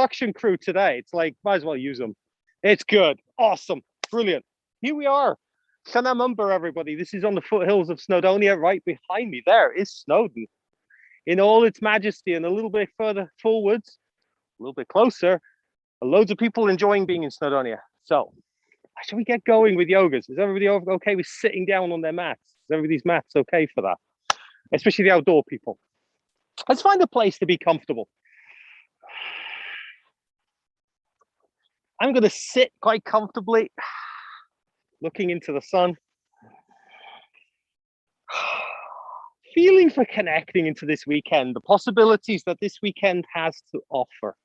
production crew today. It's like, might as well use them. It's good. Awesome. Brilliant. Here we are. Llynau Mymbyr, everybody. This is on the foothills of Snowdonia. Right behind me there is Snowdon in all its majesty, and a little bit further forwards, a little bit closer, loads of people enjoying being in Snowdonia. So, should we get going with yogas? Is everybody okay with sitting down on their mats? Is everybody's mats okay for that? Especially the outdoor people. Let's find a place to be comfortable. I'm going to sit quite comfortably, looking into the sun. Feeling for connecting into this weekend, the possibilities that this weekend has to offer.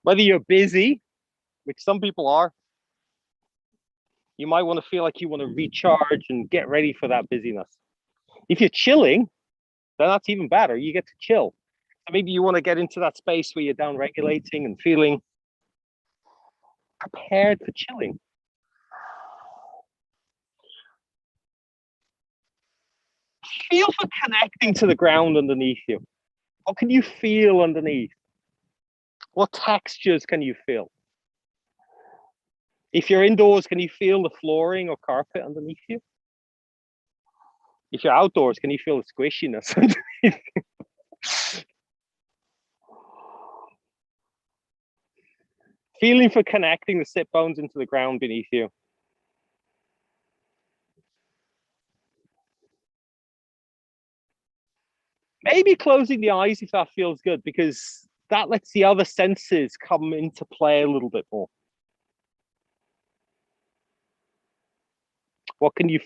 Whether you're busy, which some people are, you might want to feel like you want to recharge and get ready for that busyness. If you're chilling, then that's even better. You get to chill. So maybe you want to get into that space where you're down regulating and feeling prepared for chilling. Feel for connecting to the ground underneath you. What can you feel underneath? What textures can you feel? If you're indoors, can you feel the flooring or carpet underneath you? If you're outdoors, can you feel the squishiness underneath you? Feeling for connecting the sit bones into the ground beneath you. Maybe closing the eyes if that feels good, because that lets the other senses come into play a little bit more. What can you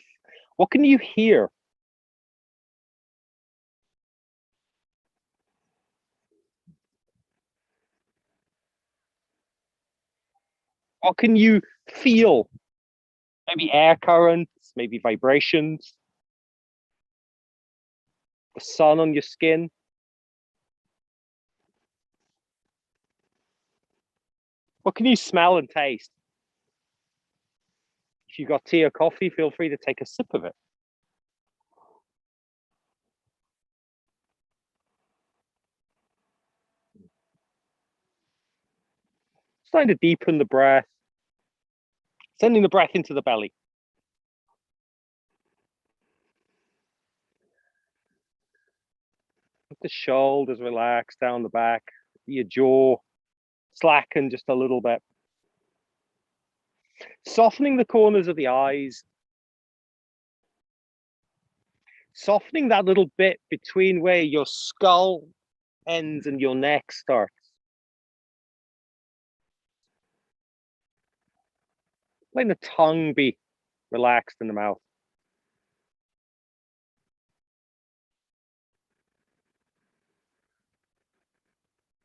hear? What can you feel? Maybe air currents, maybe vibrations, the sun on your skin. What can you smell and taste? If you've got tea or coffee, feel free to take a sip of it. Starting to deepen the breath, sending the breath into the belly. Let the shoulders relax down the back, your jaw slacken just a little bit. Softening the corners of the eyes. Softening that little bit between where your skull ends and your neck starts. Letting the tongue be relaxed in the mouth.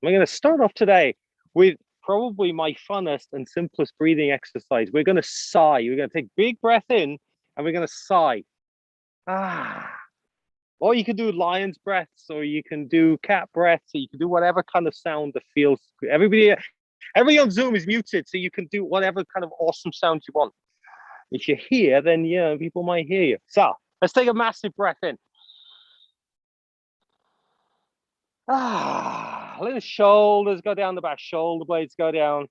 I'm going to start off today with probably my funnest and simplest breathing exercise. We're going to sigh. We're going to take a big breath in and we're going to sigh. Or you can do lion's breaths, or you can do cat breaths, or you can do whatever kind of sound that feels good. Everybody on Zoom is muted, so you can do whatever kind of awesome sounds you want. If you're here, then yeah, people might hear you. So let's take a massive breath in. Let the shoulders go down the back, shoulder blades go down.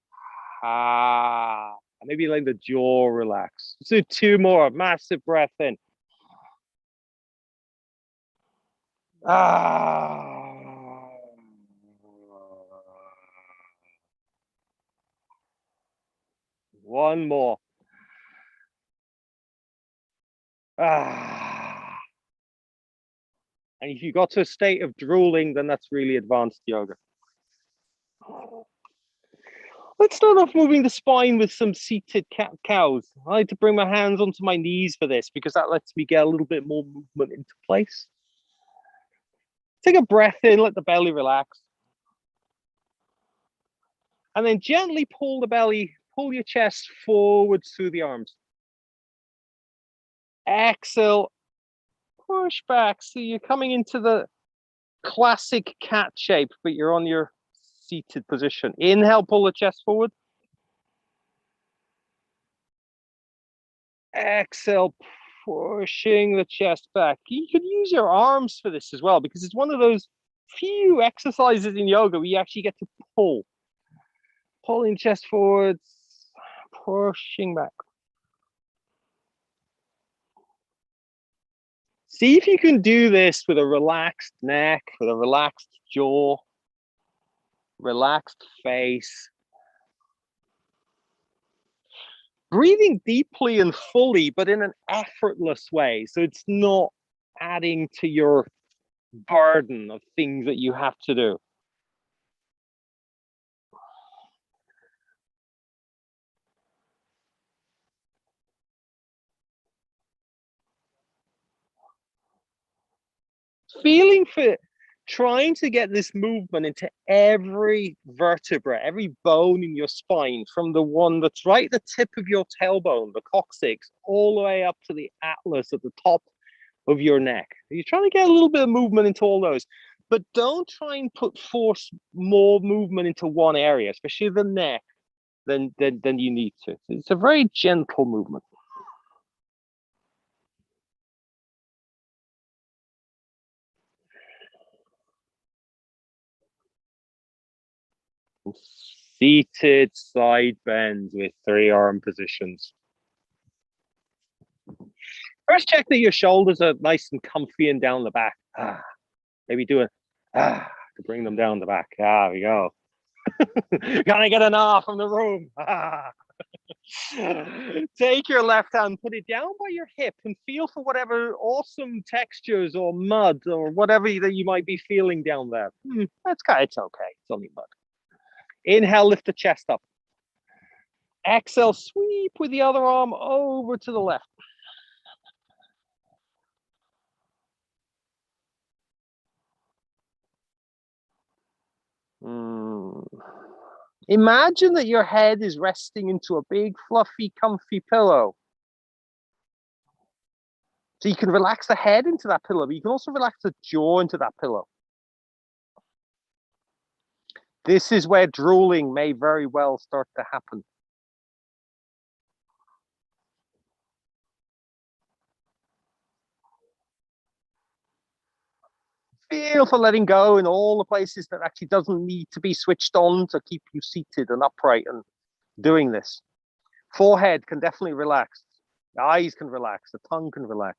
Maybe let the jaw relax. Let's do two more. Massive breath in. One more. And if you got to a state of drooling, then that's really advanced yoga. Let's start off moving the spine with some seated cat-cows. I like to bring my hands onto my knees for this because that lets me get a little bit more movement into place. Take a breath in, let the belly relax. And then gently pull your chest forwards through the arms. Exhale, push back. So you're coming into the classic cat shape, but you're on your seated position. Inhale, pull the chest forward. Exhale, pushing the chest back. You could use your arms for this as well, because it's one of those few exercises in yoga where you actually get to pull. Pulling chest forwards, pushing back. See if you can do this with a relaxed neck, with a relaxed jaw, relaxed face. Breathing deeply and fully, but in an effortless way. So it's not adding to your burden of things that you have to do. Feeling for trying to get this movement into every vertebra, every bone in your spine, from the one that's right at the tip of your tailbone, the coccyx, all the way up to the atlas at the top of your neck. You're trying to get a little bit of movement into all those, but don't try and force more movement into one area, especially the neck, than you need to. It's a very gentle movement. Seated side bends with 3 arm positions. First, check that your shoulders are nice and comfy and down the back. Maybe do it to bring them down the back. There we go. Can I get an from the room? Take your left hand, put it down by your hip, and feel for whatever awesome textures or mud or whatever that you might be feeling down there. It's okay. It's only mud. Inhale, lift the chest up. Exhale, sweep with the other arm over to the left. Imagine that your head is resting into a big, fluffy, comfy pillow. So you can relax the head into that pillow, but you can also relax the jaw into that pillow. This is where drooling may very well start to happen. Feel for letting go in all the places that actually doesn't need to be switched on to keep you seated and upright and doing this. Forehead can definitely relax. The eyes can relax. The tongue can relax.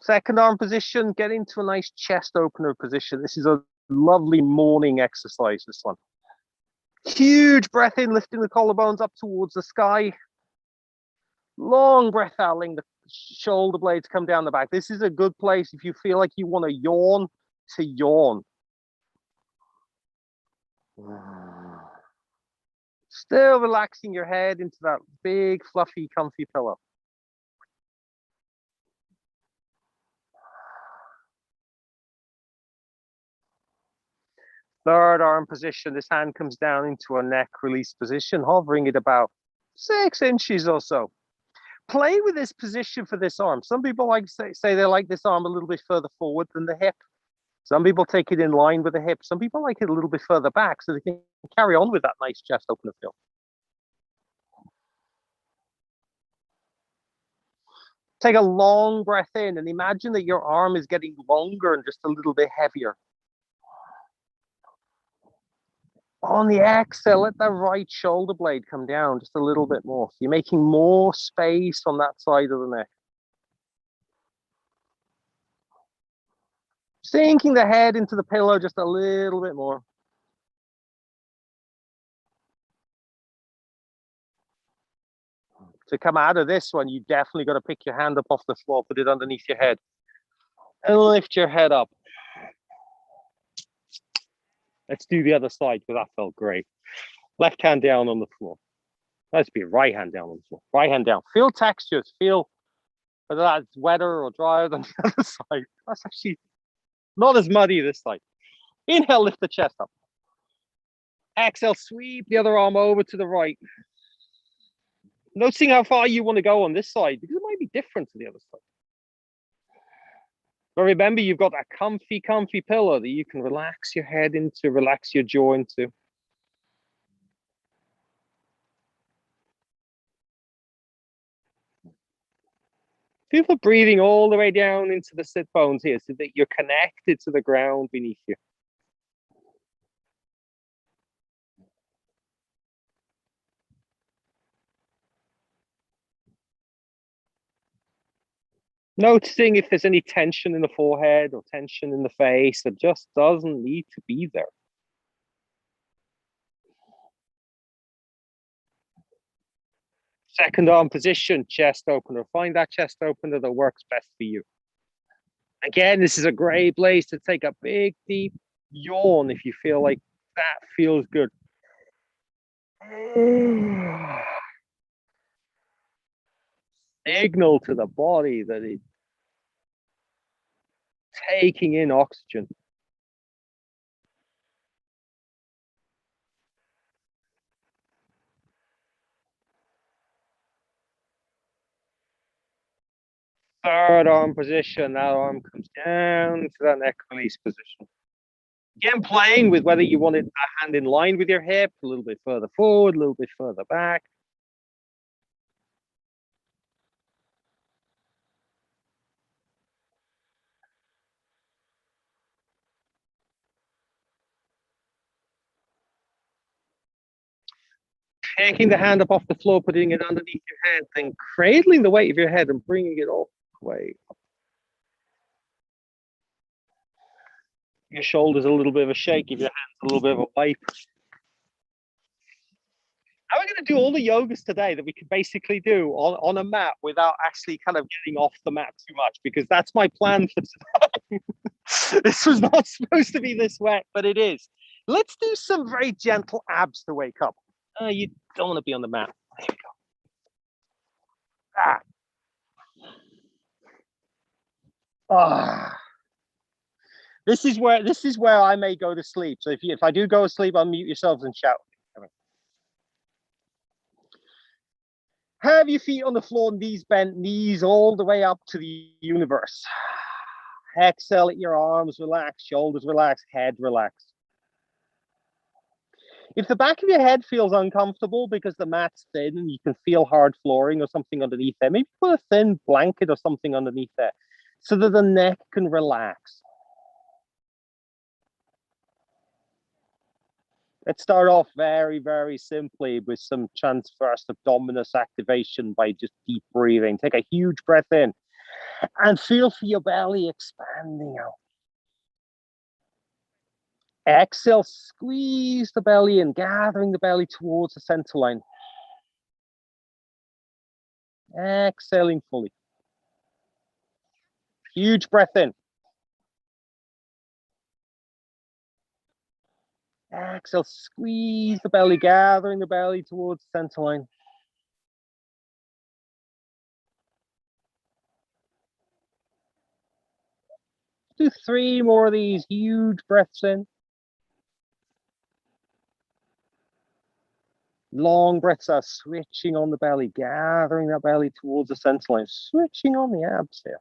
Second arm position, get into a nice chest opener position. This is a lovely morning exercise, this one. Huge breath in, lifting the collarbones up towards the sky. Long breath out, letting the shoulder blades come down the back. This is a good place if you feel like you want to yawn, to yawn. Still relaxing your head into that big, fluffy, comfy pillow. Third arm position, this hand comes down into a neck release position, hovering at about 6 inches or so. Play with this position for this arm. Some people like say they like this arm a little bit further forward than the hip. Some people take it in line with the hip. Some people like it a little bit further back so they can carry on with that nice chest opener feel. Take a long breath in and imagine that your arm is getting longer and just a little bit heavier. On the exhale, let that right shoulder blade come down just a little bit more. So you're making more space on that side of the neck. Sinking the head into the pillow just a little bit more. To come out of this one, you definitely got to pick your hand up off the floor, put it underneath your head, and lift your head up. Let's do the other side because that felt great. Left hand down on the floor. Let's be right hand down on the floor. Right hand down. Feel textures. Feel whether that's wetter or drier than the other side. That's actually not as muddy this side. Inhale, lift the chest up. Exhale, sweep the other arm over to the right. Noticing how far you want to go on this side because it might be different to the other side. But remember, you've got that comfy, comfy pillow that you can relax your head into, relax your jaw into. Feel the breathing all the way down into the sit bones here so that you're connected to the ground beneath you. Noticing if there's any tension in the forehead or tension in the face that just doesn't need to be there. Second arm position, chest opener. Find that chest opener that works best for you. Again, this is a great place to take a big, deep yawn if you feel like that feels good. Signal to the body that it's taking in oxygen. Third arm position, that arm comes down to that neck release position. Again, playing with whether you want it a hand in line with your hip, a little bit further forward, a little bit further back. Taking the hand up off the floor, putting it underneath your head, then cradling the weight of your head and bringing it all the way up. Your shoulders a little bit of a shake, give your hands a little bit of a wipe. Now we're going to do all the yogas today that we could basically do on a mat without actually kind of getting off the mat too much, because that's my plan for today. This was not supposed to be this wet, but it is. Let's do some very gentle abs to wake up. You don't want to be on the mat. There we go. This is where I may go to sleep. So if I do go to sleep, unmute yourselves and shout. Have your feet on the floor, knees bent, knees all the way up to the universe. Exhale, let your arms relax, shoulders relax, head relax. If the back of your head feels uncomfortable because the mat's thin and you can feel hard flooring or something underneath there, maybe put a thin blanket or something underneath there so that the neck can relax. Let's start off very, very simply with some transverse abdominis activation by just deep breathing. Take a huge breath in and feel for your belly expanding out. Exhale, squeeze the belly in, gathering the belly towards the center line. Exhaling fully. Huge breath in. Exhale, squeeze the belly, gathering the belly towards the center line. Do 3 more of these huge breaths in. Long breaths out, switching on the belly, gathering that belly towards the center line, switching on the abs here.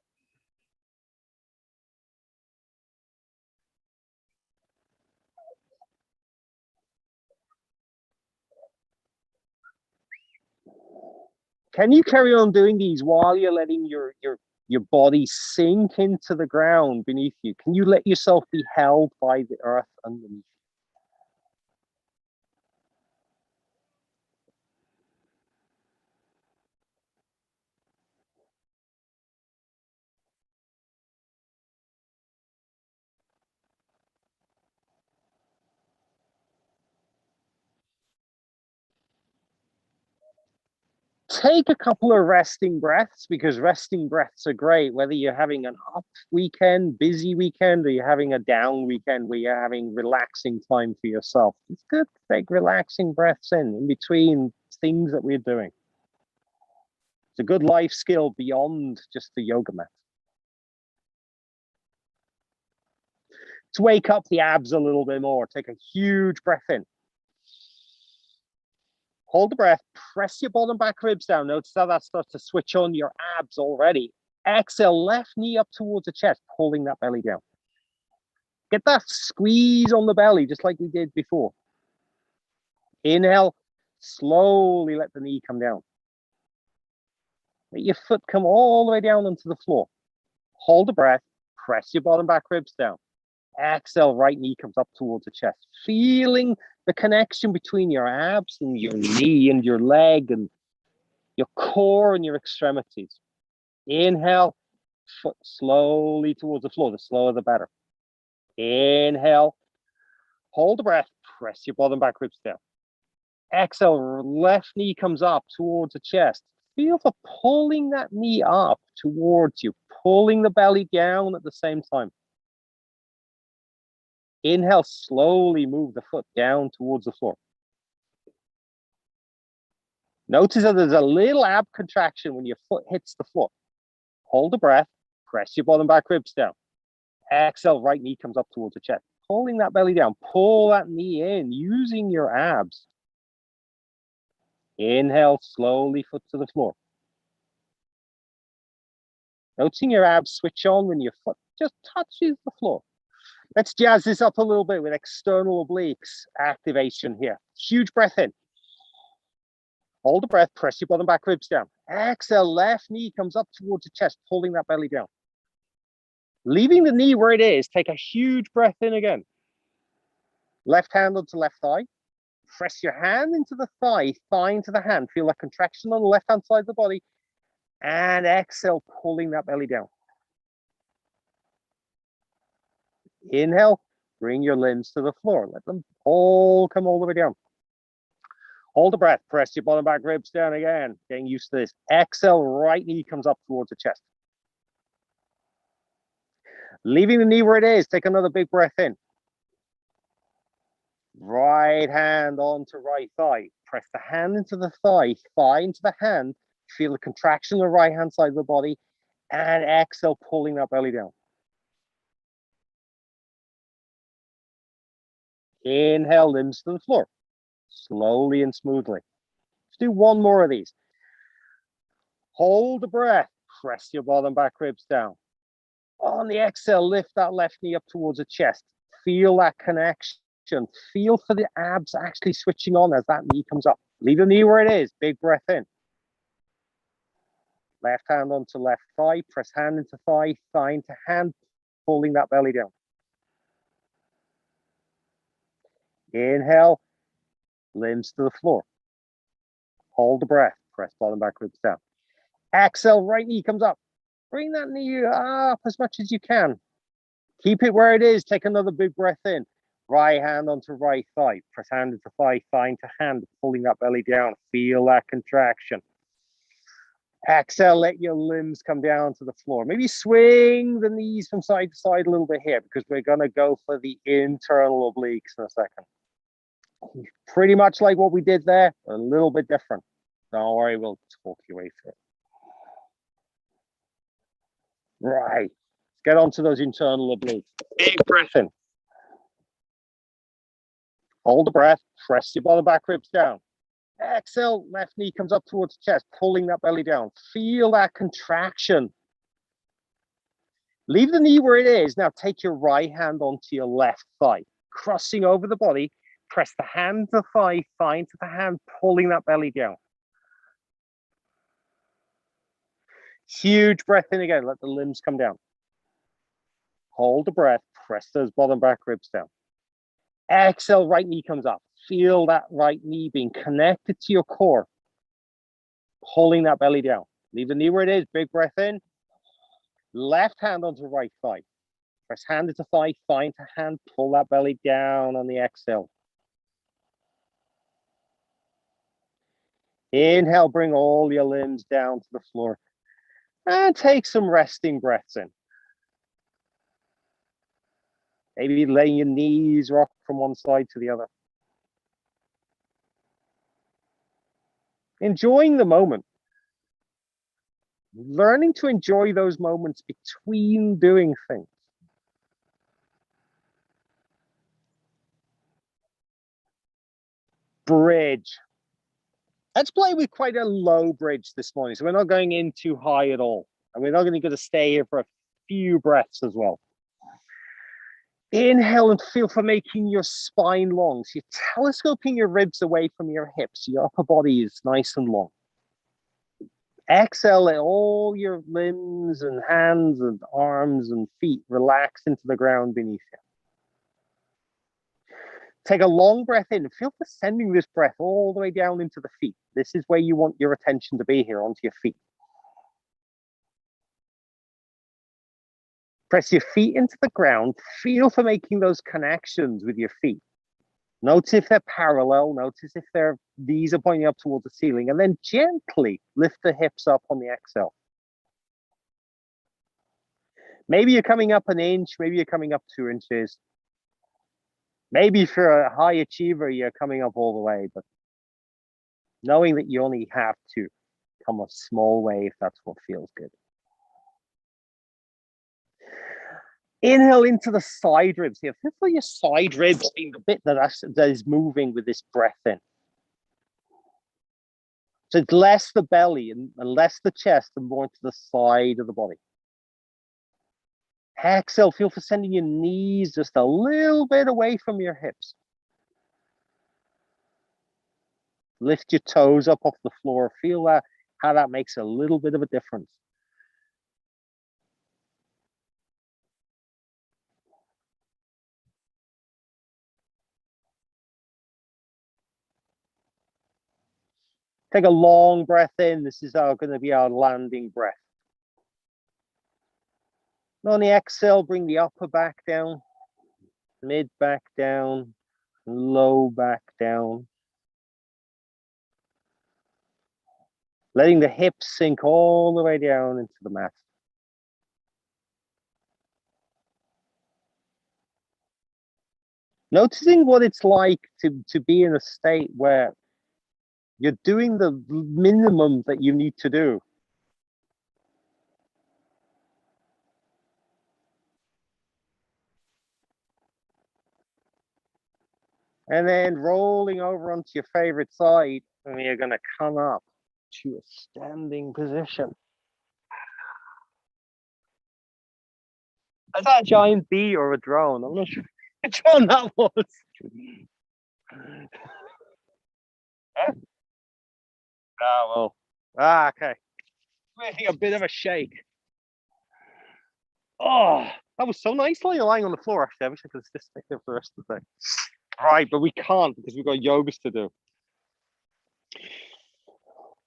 Can you carry on doing these while you're letting your body sink into the ground beneath you? Can you let yourself be held by the earth underneath? Take a couple of resting breaths, because resting breaths are great, whether you're having an up weekend, busy weekend, or you're having a down weekend where you're having relaxing time for yourself. It's good to take relaxing breaths in between things that we're doing. It's a good life skill beyond just the yoga mat. To wake up the abs a little bit more, take a huge breath in. Hold the breath, press your bottom back ribs down. Notice how that starts to switch on your abs already. Exhale, left knee up towards the chest, pulling that belly down. Get that squeeze on the belly, just like we did before. Inhale, slowly let the knee come down. Let your foot come all the way down onto the floor. Hold the breath, press your bottom back ribs down. Exhale, right knee comes up towards the chest. Feeling the connection between your abs and your knee and your leg and your core and your extremities. Inhale, foot slowly towards the floor. The slower, the better. Inhale, hold the breath, press your bottom back ribs down. Exhale, left knee comes up towards the chest. Feel for pulling that knee up towards you, pulling the belly down at the same time. Inhale, slowly move the foot down towards the floor. Notice that there's a little ab contraction when your foot hits the floor. Hold the breath, press your bottom back ribs down. Exhale, right knee comes up towards the chest. Pulling that belly down, pull that knee in using your abs. Inhale, slowly, foot to the floor. Noticing your abs switch on when your foot just touches the floor. Let's jazz this up a little bit with external obliques activation here. Huge breath in. Hold the breath, press your bottom back ribs down. Exhale, left knee comes up towards the chest, pulling that belly down. Leaving the knee where it is, take a huge breath in again. Left hand onto left thigh. Press your hand into the thigh, thigh into the hand. Feel that contraction on the left-hand side of the body. And exhale, pulling that belly down. Inhale, bring your limbs to the floor. Let them all come all the way down. Hold the breath, press your bottom back ribs down again. Getting used to this. Exhale, right knee comes up towards the chest. Leaving the knee where it is, take another big breath in. Right hand onto right thigh. Press the hand into the thigh, thigh into the hand. Feel the contraction on the right hand side of the body. And exhale, pulling that belly down. Inhale, limbs to the floor. Slowly and smoothly. Let's do one more of these. Hold the breath. Press your bottom back ribs down. On the exhale, lift that left knee up towards the chest. Feel that connection. Feel for the abs actually switching on as that knee comes up. Leave the knee where it is. Big breath in. Left hand onto left thigh. Press hand into thigh, thigh into hand, pulling that belly down. Inhale, limbs to the floor. Hold the breath. Press bottom back ribs down. Exhale, right knee comes up. Bring that knee up as much as you can. Keep it where it is. Take another big breath in. Right hand onto right thigh. Press hand into thigh, thigh into hand, pulling that belly down. Feel that contraction. Exhale, let your limbs come down to the floor. Maybe swing the knees from side to side a little bit here because we're going to go for the internal obliques in a second. Pretty much like what we did there, a little bit different. Don't worry, we'll talk your way through it. Right. Let's get on to those internal obliques. Big breath in. Hold the breath. Press your bottom back ribs down. Exhale, left knee comes up towards the chest, pulling that belly down. Feel that contraction. Leave the knee where it is. Now take your right hand onto your left thigh, crossing over the body. Press the hand to the thigh, thigh into the hand, pulling that belly down. Huge breath in again. Let the limbs come down. Hold the breath. Press those bottom back ribs down. Exhale, right knee comes up. Feel that right knee being connected to your core. Pulling that belly down. Leave the knee where it is. Big breath in. Left hand onto right thigh. Press hand into thigh, thigh into hand. Pull that belly down on the exhale. Inhale, bring all your limbs down to the floor. And take some resting breaths in. Maybe letting your knees rock from one side to the other. Enjoying the moment. Learning to enjoy those moments between doing things. Bridge. Let's play with quite a low bridge this morning. So we're not going in too high at all. And we're not going to stay here for a few breaths as well. Inhale and feel for making your spine long. So you're telescoping your ribs away from your hips. Your upper body is nice and long. Exhale, let all your limbs and hands and arms and feet relax into the ground beneath you. Take a long breath in. Feel for sending this breath all the way down into the feet. This is where you want your attention to be here, onto your feet. Press your feet into the ground. Feel for making those connections with your feet. Notice if they're parallel. Notice if their knees are pointing up towards the ceiling. And then gently lift the hips up on the exhale. Maybe you're coming up an inch. Maybe you're coming up 2 inches. Maybe for a high achiever, you're coming up all the way. But knowing that you only have to come a small way if that's what feels good. Inhale into the side ribs here. Feel your side ribs being the bit that is moving with this breath in. So it's less the belly and less the chest and more to the side of the body. Exhale, feel for sending your knees just a little bit away from your hips. Lift your toes up off the floor. Feel that, how that makes a little bit of a difference. Take a long breath in. This is going to be our landing breath. And on the exhale, bring the upper back down, mid back down, low back down. Letting the hips sink all the way down into the mat. Noticing what it's like to be in a state where you're doing the minimum that you need to do. And then rolling over onto your favorite side, and you're going to come up to a standing position. Is that a giant bee or a drone? I'm not sure which one that was. Huh? Ah, well. Ah, okay. Making a bit of a shake. Oh, that was so nice lying on the floor. Actually, I wish I could just stick there for the rest of the day. Right, but we can't because we've got yogas to do.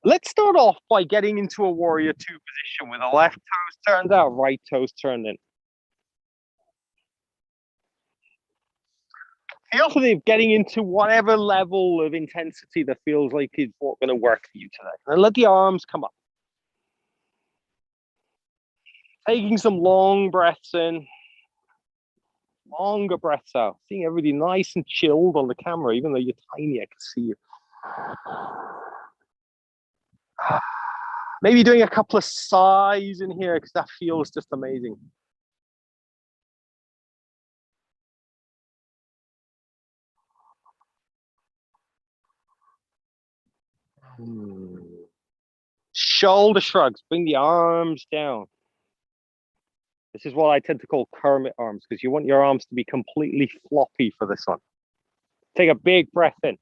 Let's start off by getting into a warrior 2 position with the left toes turned out, right toes turned in. Feel for getting into whatever level of intensity that feels like is what's going to work for you today. And let the arms come up. Taking some long breaths in, longer breaths out. Seeing everybody nice and chilled on the camera, even though you're tiny, I can see you. Maybe doing a couple of sighs in here because that feels just amazing. Shoulder shrugs, bring the arms down. This is what I tend to call Kermit arms because you want your arms to be completely floppy for this one. Take a big breath in.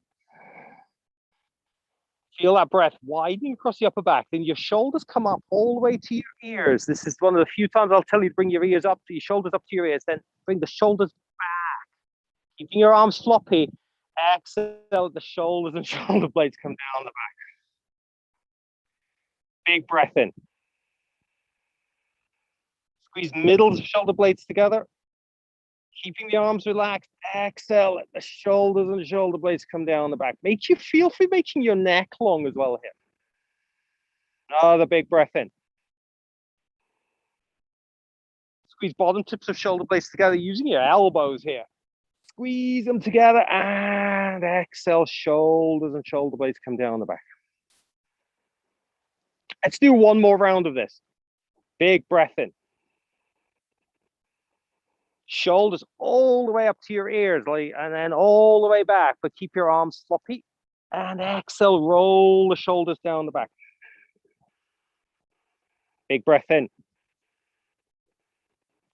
Feel that breath widening across the upper back. Then your shoulders come up all the way to your ears. This is one of the few times I'll tell you to bring your ears up, your shoulders up to your ears. Then bring the shoulders back. Keeping your arms floppy. Exhale, the shoulders and shoulder blades come down the back. Big breath in. Squeeze middle of shoulder blades together. Keeping the arms relaxed. Exhale, let the shoulders and shoulder blades come down the back. Make you feel free making your neck long as well here. Another big breath in. Squeeze bottom tips of shoulder blades together using your elbows here. Squeeze them together and exhale, shoulders and shoulder blades come down the back. Let's do one more round of this. Big breath in. Shoulders all the way up to your ears, and then all the way back, but keep your arms floppy. And exhale, roll the shoulders down the back. Big breath in.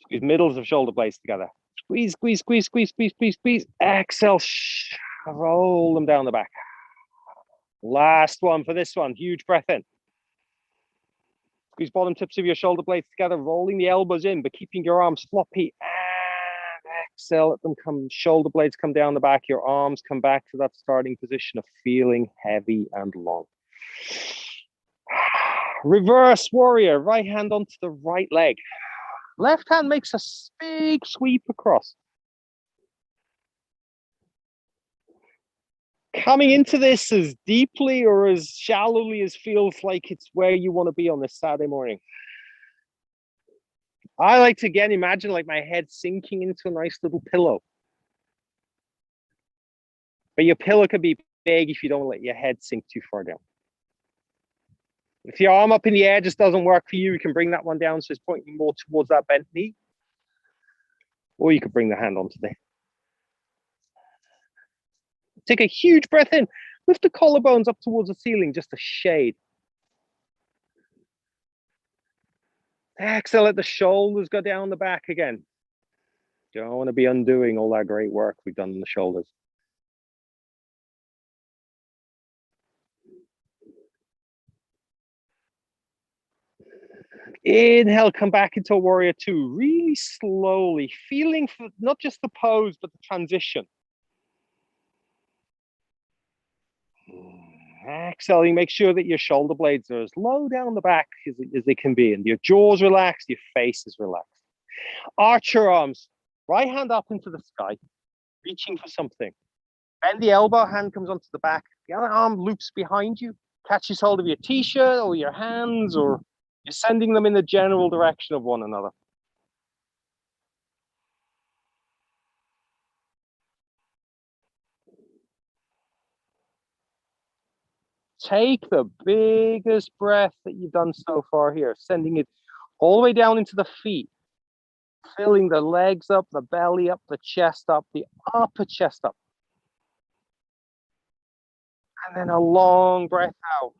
Squeeze middles of shoulder blades together. Squeeze, squeeze, squeeze, squeeze, squeeze, squeeze, squeeze. Exhale, roll them down the back. Last one for this one. Huge breath in. Squeeze bottom tips of your shoulder blades together, rolling the elbows in, but keeping your arms floppy. And exhale, let them come, shoulder blades come down the back, your arms come back to that starting position of feeling heavy and long. Reverse warrior, right hand onto the right leg. Left hand makes a big sweep across. Coming into this as deeply or as shallowly as feels like it's where you want to be on this Saturday morning. I like to, again, imagine like my head sinking into a nice little pillow. But your pillow can be big if you don't let your head sink too far down. If your arm up in the air just doesn't work for you, you can bring that one down so it's pointing more towards that bent knee. Or you could bring the hand onto the hip. Take a huge breath in. Lift the collarbones up towards the ceiling, just a shade. Exhale, let the shoulders go down the back again. Don't want to be undoing all that great work we've done on the shoulders. Inhale, come back into a warrior two, really slowly, feeling for not just the pose, but the transition. Exhaling, make sure that your shoulder blades are as low down the back as they can be, and your jaw's relaxed, your face is relaxed. Arch your arms, right hand up into the sky, reaching for something. Bend the elbow, hand comes onto the back, the other arm loops behind you, catches hold of your t-shirt or your hands, or you're sending them in the general direction of one another. Take the biggest breath that you've done so far here, sending it all the way down into the feet, filling the legs up, the belly up, the chest up, the upper chest up. And then a long breath out.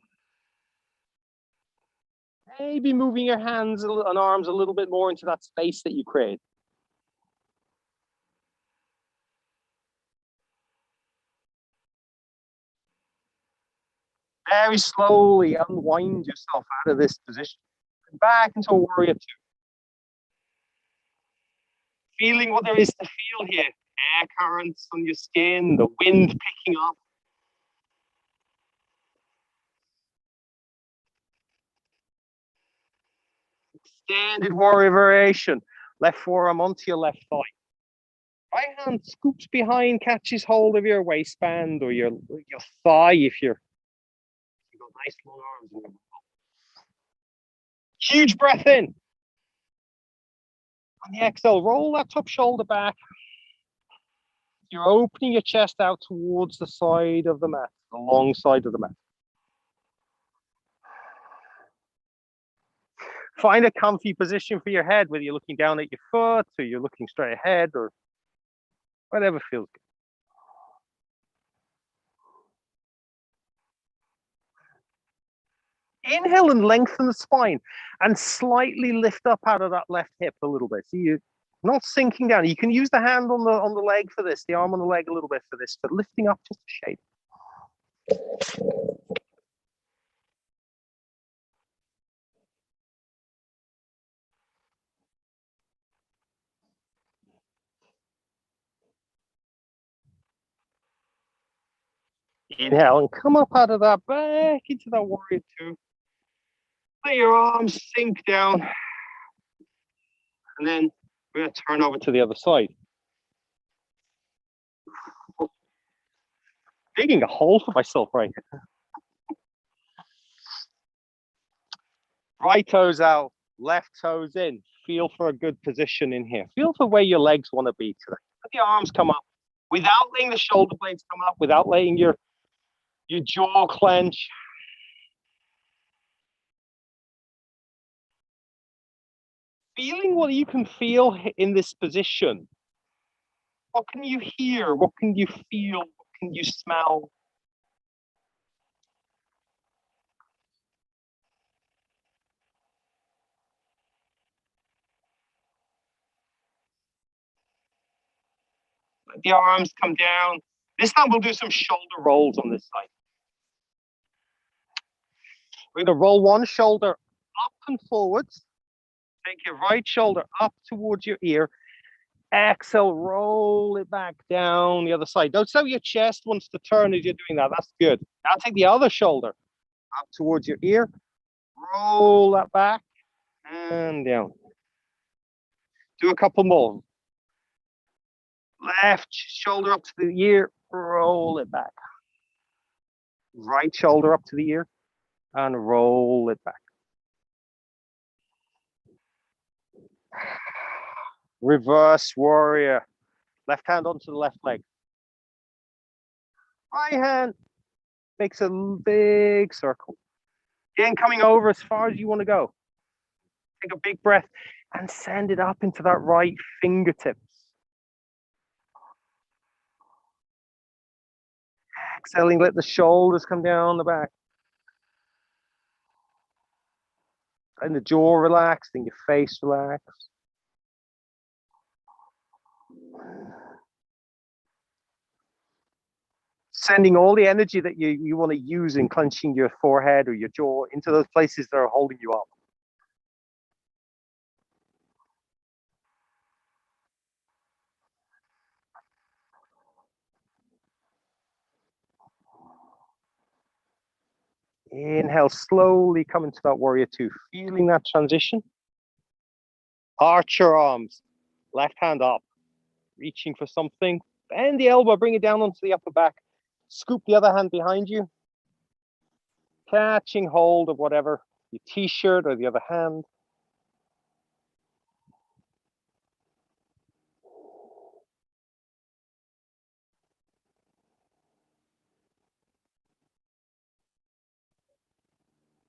Maybe moving your hands and arms a little bit more into that space that you create. Very slowly unwind yourself out of this position. Back into a warrior two. Feeling what there is to feel here. Air currents on your skin, the wind picking up. Extended warrior variation. Left forearm onto your left thigh. Right hand scoops behind, catches hold of your waistband or your thigh if you've got nice long arms. Huge breath in. On the exhale, roll that top shoulder back. You're opening your chest out towards the side of the mat, the long side of the mat. Find a comfy position for your head, whether you're looking down at your foot or you're looking straight ahead or whatever feels good. Inhale and lengthen the spine and slightly lift up out of that left hip a little bit. So you're not sinking down. You can use the hand on the leg for this, the arm on the leg a little bit for this, but lifting up just a shade. Inhale and come up out of that, back into that warrior two. Let your arms sink down. And then we're going to turn over to the other side. Digging a hole for myself right here. Right toes out, left toes in. Feel for a good position in here. Feel for where your legs want to be today. Let the arms come up without letting the shoulder blades come up, without letting your jaw clench. Feeling what you can feel in this position. What can you hear? What can you feel? What can you smell? Let the arms come down. This time we'll do some shoulder rolls on this side. We're going to roll one shoulder up and forwards. Take your right shoulder up towards your ear. Exhale, roll it back down the other side. Don't so your chest wants to turn as you're doing that. That's good. Now take the other shoulder up towards your ear. Roll that back and down. Do a couple more. Left shoulder up to the ear. Roll it back. Right shoulder up to the ear and roll it back. Reverse warrior. Left hand onto the left leg. Right hand makes a big circle. Again, coming over as far as you want to go. Take a big breath and send it up into that right fingertips. Exhaling, let the shoulders come down the back. And the jaw relax, then your face relax. Sending all the energy that you want to use in clenching your forehead or your jaw into those places that are holding you up. Inhale, slowly come into that warrior two, feeling that transition. Arch your arms, left hand up, reaching for something. Bend the elbow, bring it down onto the upper back. Scoop the other hand behind you. Catching hold of whatever, your t-shirt or the other hand.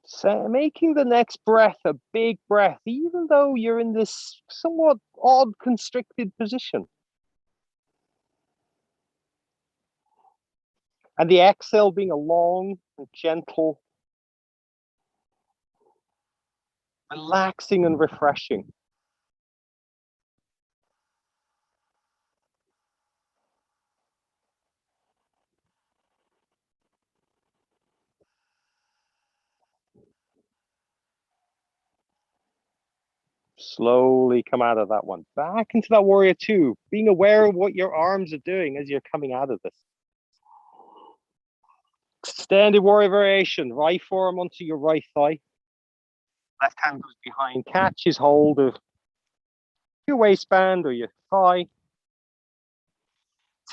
So making the next breath a big breath, even though you're in this somewhat odd, constricted position. And the exhale being a long and gentle, relaxing and refreshing. Slowly come out of that one. Back into that warrior two, being aware of what your arms are doing as you're coming out of this. Extended warrior variation. Right forearm onto your right thigh. Left hand goes behind, catches hold of your waistband or your thigh.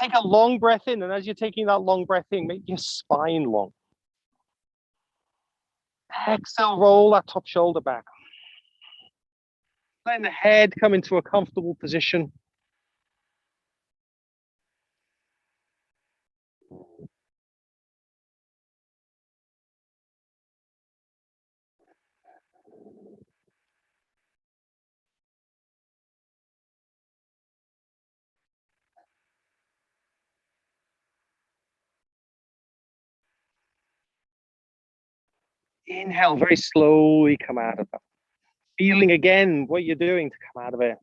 Take a long breath in, and as you're taking that long breath in, make your spine long. Exhale, roll that top shoulder back. Letting the head come into a comfortable position. Inhale, very slowly come out of that. Feeling again what you're doing to come out of it.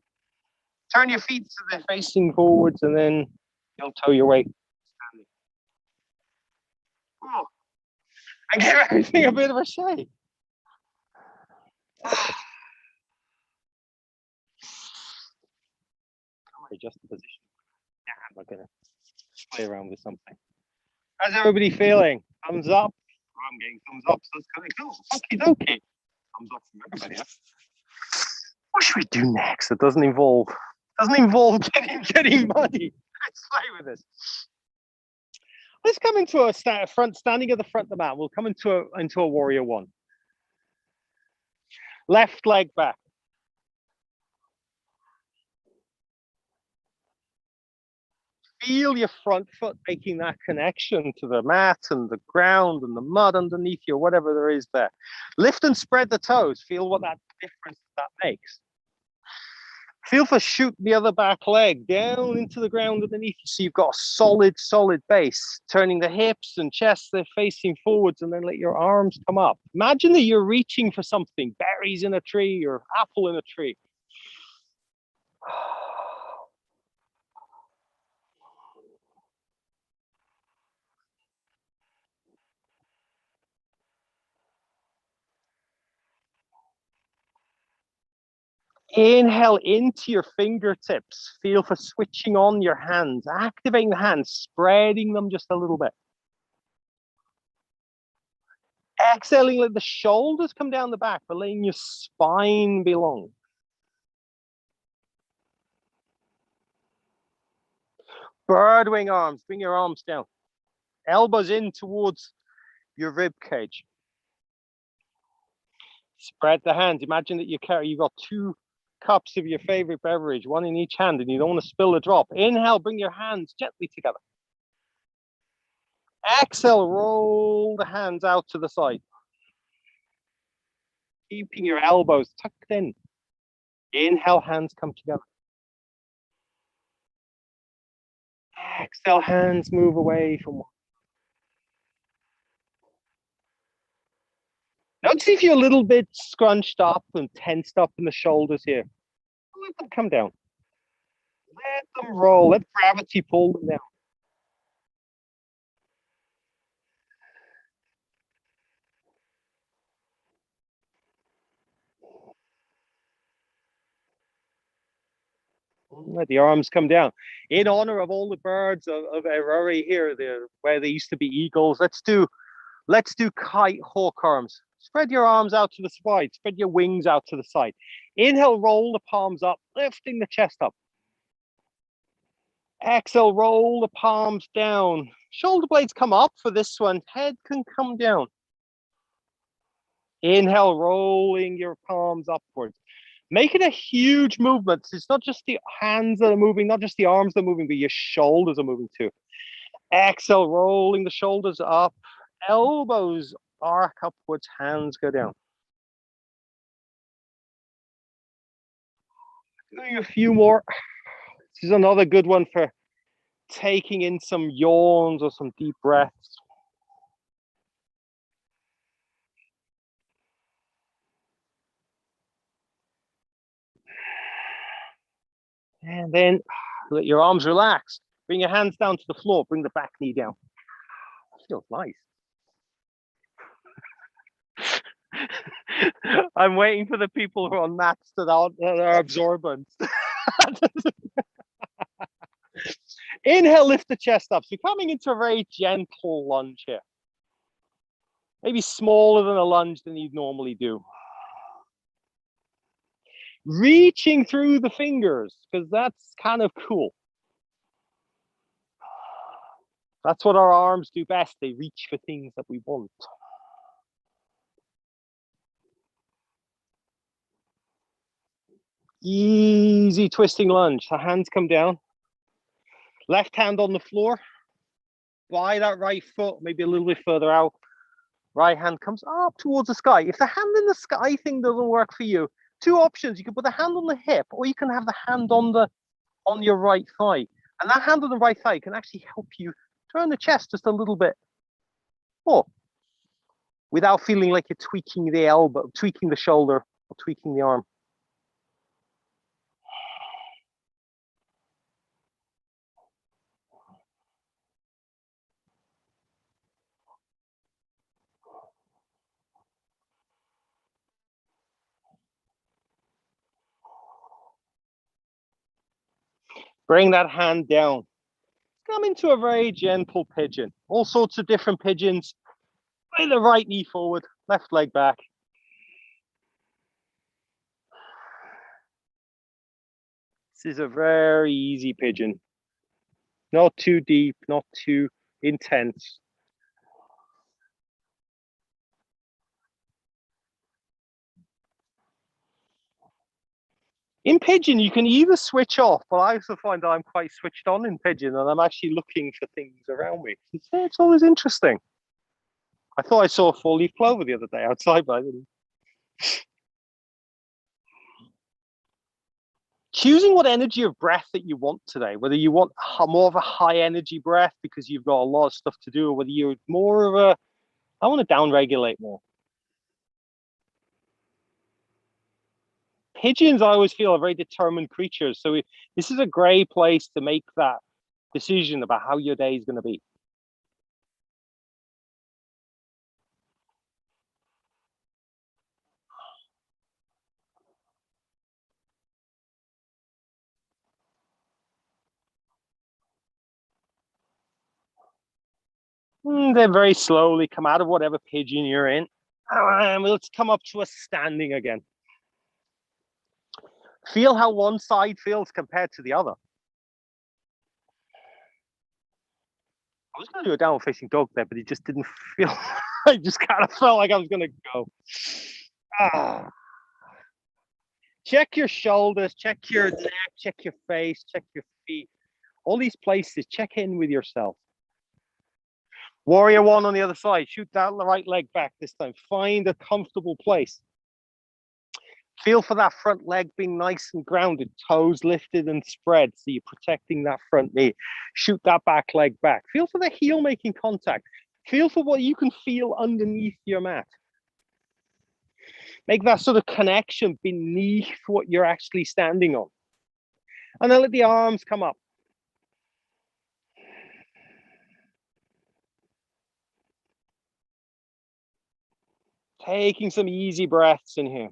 Turn your feet so they're facing forwards, and then you'll toe your way. Standing. Oh. And give everything a bit of a shake. Adjust the position. Yeah, I'm not gonna play around with something. How's everybody feeling? Thumbs up. I'm getting thumbs up, so that's kind of cool. Okie dokie. Thumbs up from everybody. Huh? What should we do next? That doesn't involve getting muddy. Let's play with this. Let's come into a standing at the front of the mat. We'll come into a warrior one. Left leg back. Feel your front foot making that connection to the mat and the ground and the mud underneath you, whatever there is there. Lift and spread the toes. Feel what that difference that makes. Feel for shoot the other back leg down into the ground underneath you, so you've got a solid base. Turning the hips and chest, they're facing forwards, and then let your arms come up. Imagine that you're reaching for something, berries in a tree or apple in a tree. Inhale into your fingertips. Feel for switching on your hands, activating the hands, spreading them just a little bit. Exhaling, let the shoulders come down the back, but letting your spine be long. Birdwing arms, bring your arms down. Elbows in towards your rib cage. Spread the hands. Imagine that you've got 2 cups of your favorite beverage, one in each hand, and you don't want to spill a drop. Inhale, bring your hands gently together. Exhale, roll the hands out to the side. Keeping your elbows tucked in. Inhale, hands come together. Exhale, hands move away from one. Notice if you're a little bit scrunched up and tensed up in the shoulders here. Let them come down. Let them roll. Let gravity pull them down. Let the arms come down. In honor of all the birds of Aurora here, where they used to be eagles, let's do kite hawk arms. Spread your arms out to the side. Spread your wings out to the side. Inhale, roll the palms up, lifting the chest up. Exhale, roll the palms down. Shoulder blades come up for this one. Head can come down. Inhale, rolling your palms upwards. Making a huge movement. It's not just the hands that are moving, not just the arms that are moving, but your shoulders are moving too. Exhale, rolling the shoulders up. Elbows arc upwards, hands go down. Doing a few more. This is another good one for taking in some yawns or some deep breaths. And then let your arms relax. Bring your hands down to the floor. Bring the back knee down. That feels nice. I'm waiting for the people who are on mats that are absorbent. Inhale, lift the chest up. So you're coming into a very gentle lunge here. Maybe smaller than a lunge than you'd normally do. Reaching through the fingers, because that's kind of cool. That's what our arms do best. They reach for things that we want. Easy twisting lunge. The hands come down. Left hand on the floor. By that right foot, maybe a little bit further out. Right hand comes up towards the sky. If the hand in the sky thing doesn't work for you, 2 options. You can put the hand on the hip, or you can have the hand on your right thigh. And that hand on the right thigh can actually help you turn the chest just a little bit more without feeling like you're tweaking the elbow, tweaking the shoulder, or tweaking the arm. Bring that hand down. Come into a very gentle pigeon. All sorts of different pigeons. Lay the right knee forward, left leg back. This is a very easy pigeon. Not too deep, not too intense. In pigeon, you can either switch off, but I also find that I'm quite switched on in pigeon, and I'm actually looking for things around me. It's always interesting. I thought I saw a 4-leaf clover the other day outside, but I didn't. Choosing what energy of breath that you want today, whether you want more of a high energy breath because you've got a lot of stuff to do, or whether you're more of a, I want to down regulate more. Pigeons, I always feel, are very determined creatures. So this is a great place to make that decision about how your day is going to be. Then very slowly come out of whatever pigeon you're in. And let's come up to a standing again. Feel how one side feels compared to the other. I was going to do a downward facing dog there, but it just didn't feel, I just kind of felt like I was going to go. Check your shoulders, check your neck, check your face, check your feet. All these places, check in with yourself. Warrior one on the other side. Shoot that right leg back this time. Find a comfortable place. Feel for that front leg being nice and grounded, toes lifted and spread, so you're protecting that front knee. Shoot that back leg back. Feel for the heel making contact. Feel for what you can feel underneath your mat. Make that sort of connection beneath what you're actually standing on. And then let the arms come up. Taking some easy breaths in here.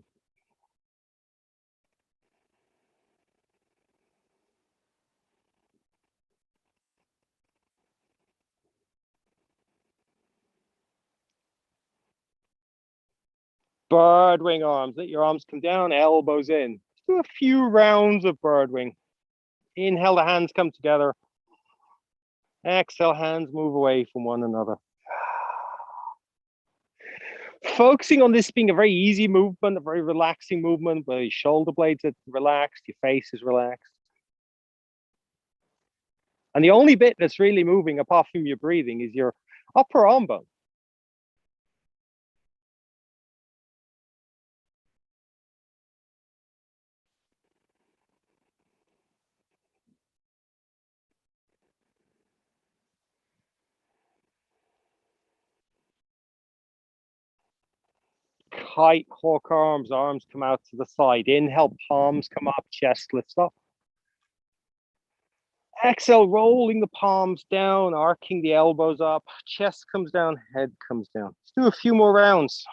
Bird wing arms. Let your arms come down, elbows in. Do a few rounds of bird wing. Inhale, the hands come together. Exhale, hands move away from one another. Focusing on this being a very easy movement, a very relaxing movement, where your shoulder blades are relaxed, your face is relaxed. And the only bit that's really moving apart from your breathing is your upper arm bone. Kite, hawk arms, arms come out to the side. Inhale, palms come up, chest lifts up. Exhale, rolling the palms down, arcing the elbows up. Chest comes down, head comes down. Let's do a few more rounds.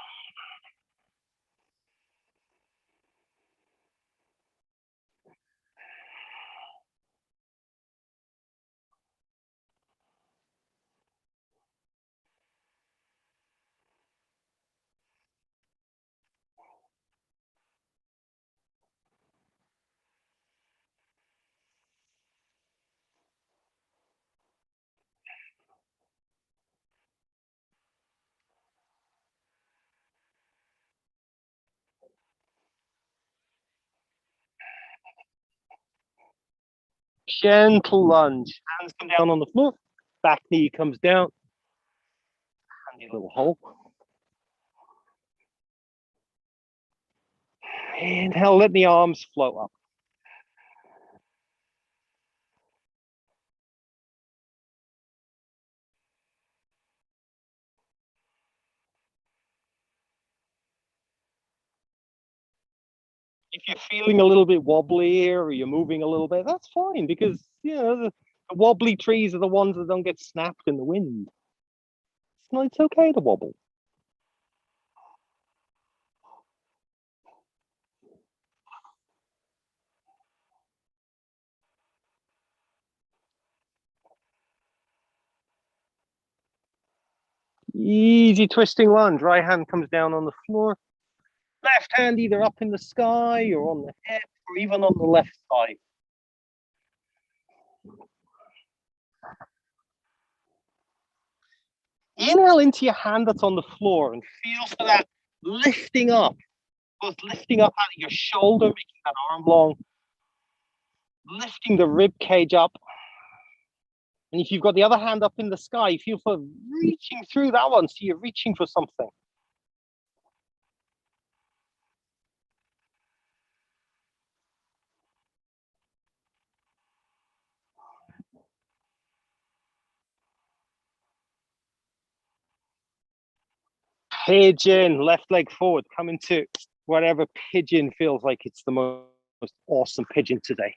Gentle lunge. Hands come down on the floor. Back knee comes down. Handy little hole. Inhale, let the arms float up. If you're feeling a little bit wobbly here or you're moving a little bit, that's fine, because the wobbly trees are the ones that don't get snapped in the wind. It's okay to wobble. Easy twisting lunge. Right hand comes down on the floor. Left hand either up in the sky or on the hip or even on the left side. Inhale into your hand that's on the floor and feel for that lifting up, both lifting up out of your shoulder, making that arm long, lifting the rib cage up. And if you've got the other hand up in the sky, feel for reaching through that one, so you're reaching for something. Pigeon, left leg forward, come into whatever pigeon feels like it's the most awesome pigeon today.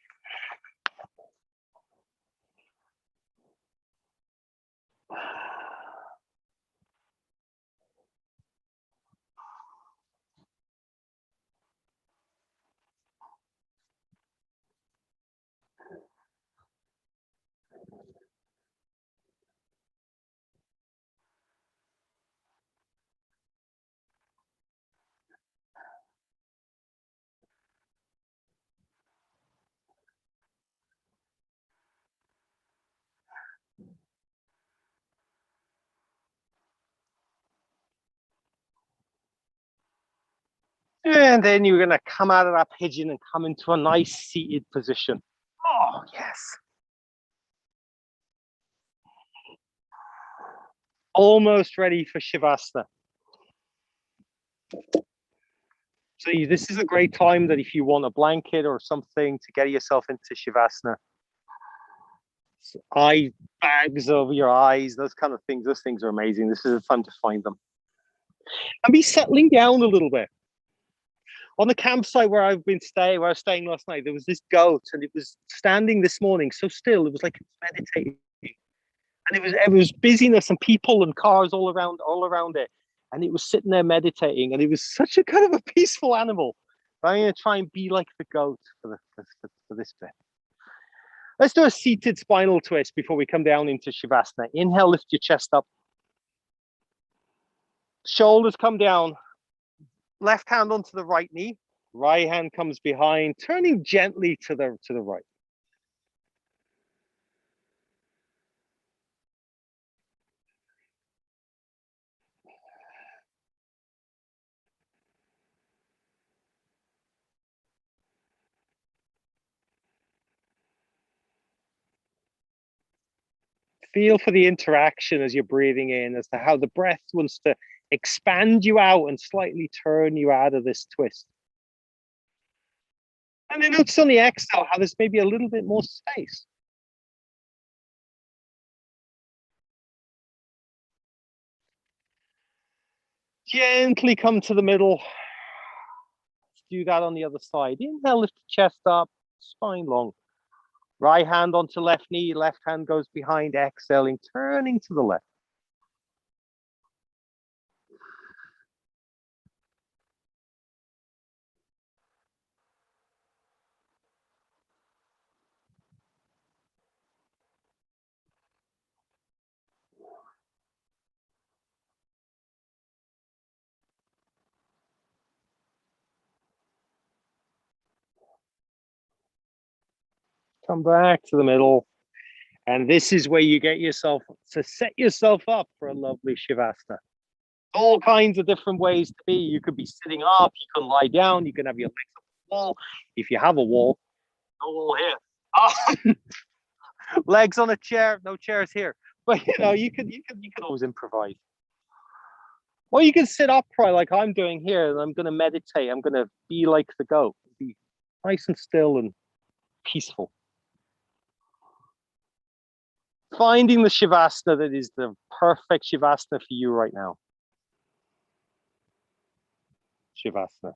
And then you're going to come out of that pigeon and come into a nice seated position. Oh, yes. Almost ready for Shavasana. So this is a great time that if you want a blanket or something to get yourself into Shavasana. Eye bags over your eyes, those kind of things. Those things are amazing. This is fun to find them. And be settling down a little bit. On the campsite where I was staying last night, there was this goat and it was standing this morning so still. It was like it was meditating. And it was busyness and people and cars all around it. And it was sitting there meditating, and it was such a kind of a peaceful animal. But I'm going to try and be like the goat for this bit. Let's do a seated spinal twist before we come down into Shavasana. Inhale, lift your chest up. Shoulders come down. Left hand onto the right knee. Right hand comes behind, turning gently to the right. Feel for the interaction as you're breathing in, as to how the breath wants to expand you out and slightly turn you out of this twist. And then notice on the exhale how there's maybe a little bit more space. Gently come to the middle. Let's do that on the other side. Inhale, lift the chest up, spine long. Right hand onto left knee, left hand goes behind, exhaling, turning to the left. Come back to the middle. And this is where you get yourself to set yourself up for a lovely Shavasana. All kinds of different ways to be. You could be sitting up, you can lie down, you can have your legs on the wall. If you have a wall, no wall here. Legs on a chair, no chairs here. But you can always improvise. Or you can sit upright like I'm doing here, and I'm going to meditate. I'm going to be like the goat, be nice and still and peaceful. Finding the Shavasana that is the perfect Shavasana for you right now. Shavasana.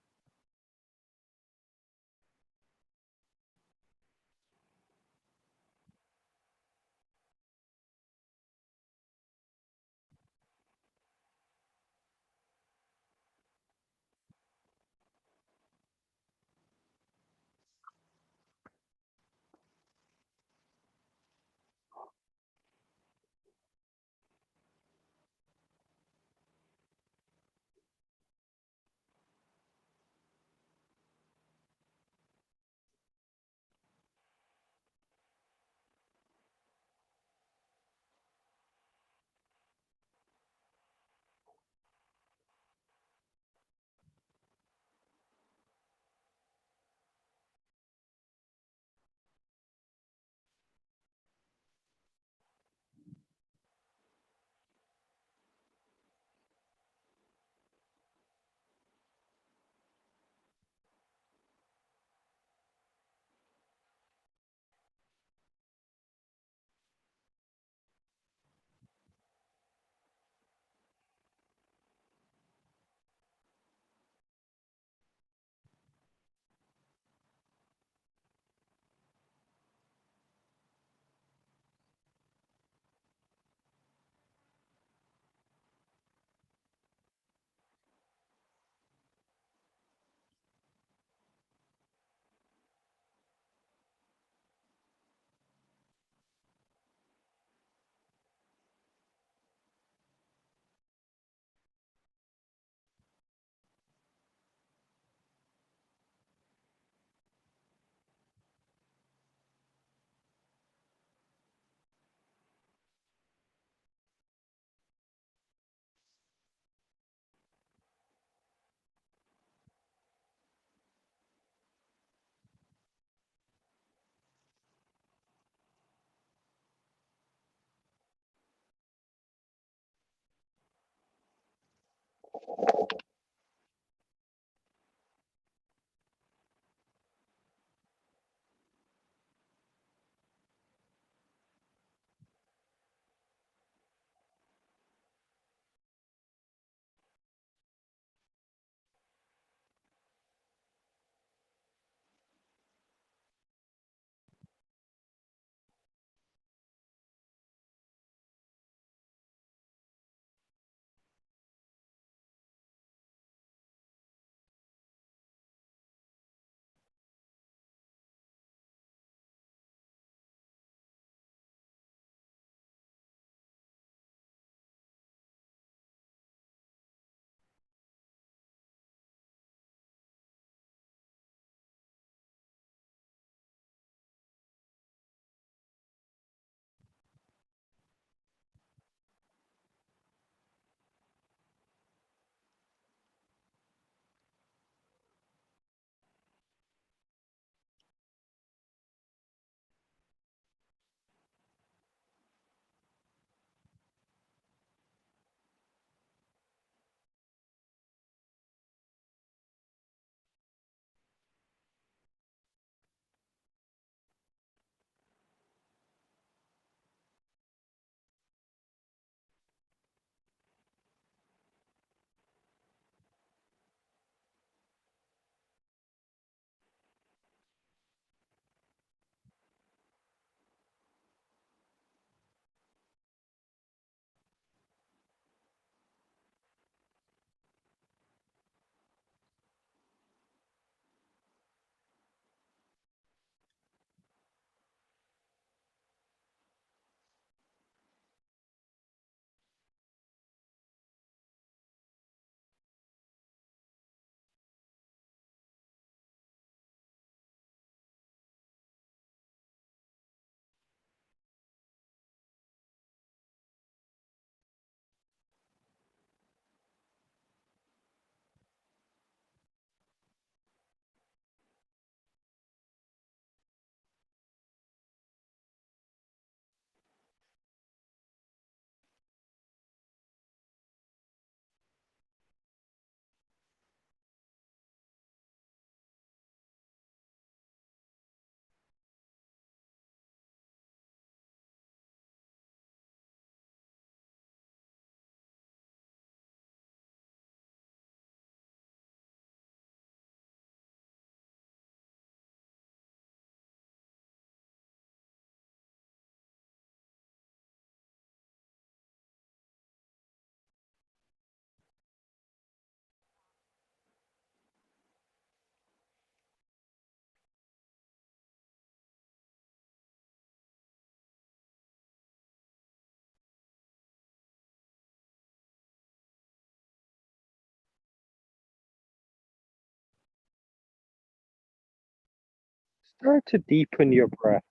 Start to deepen your breath.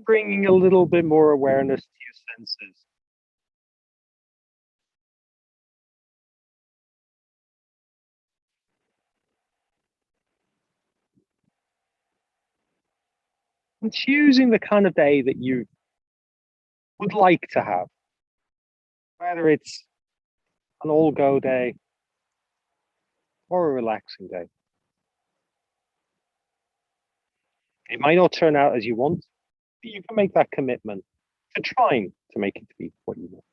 Bringing a little bit more awareness to your senses. And choosing the kind of day that you would like to have, whether it's an all-go day or a relaxing day. It might not turn out as you want, but you can make that commitment to trying to make it be what you want.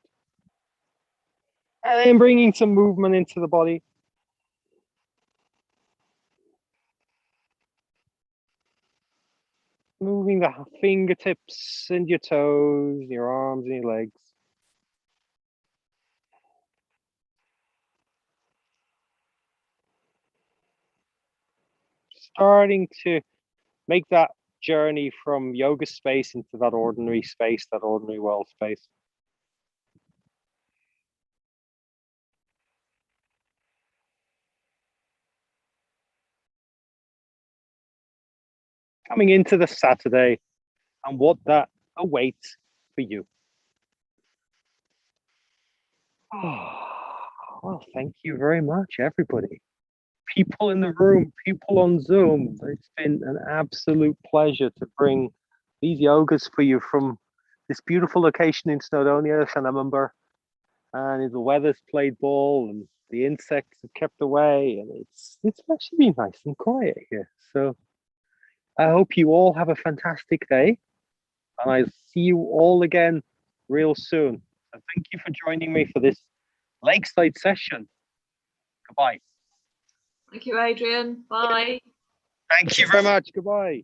And then bringing some movement into the body. Moving the fingertips and your toes, your arms and your legs. Starting to make that journey from yoga space into that ordinary space, that ordinary world space. Coming into the Saturday and what that awaits for you. Oh, well, thank you very much, everybody. People in the room, people on Zoom. It's been an absolute pleasure to bring these yogas for you from this beautiful location in Snowdonia, Llynau Mymbyr. And the weather's played ball and the insects have kept away, and it's actually been nice and quiet here. So I hope you all have a fantastic day, and I'll see you all again real soon. So thank you for joining me for this lakeside session. Goodbye. Thank you, Adrian. Bye. Thank you very much. Goodbye.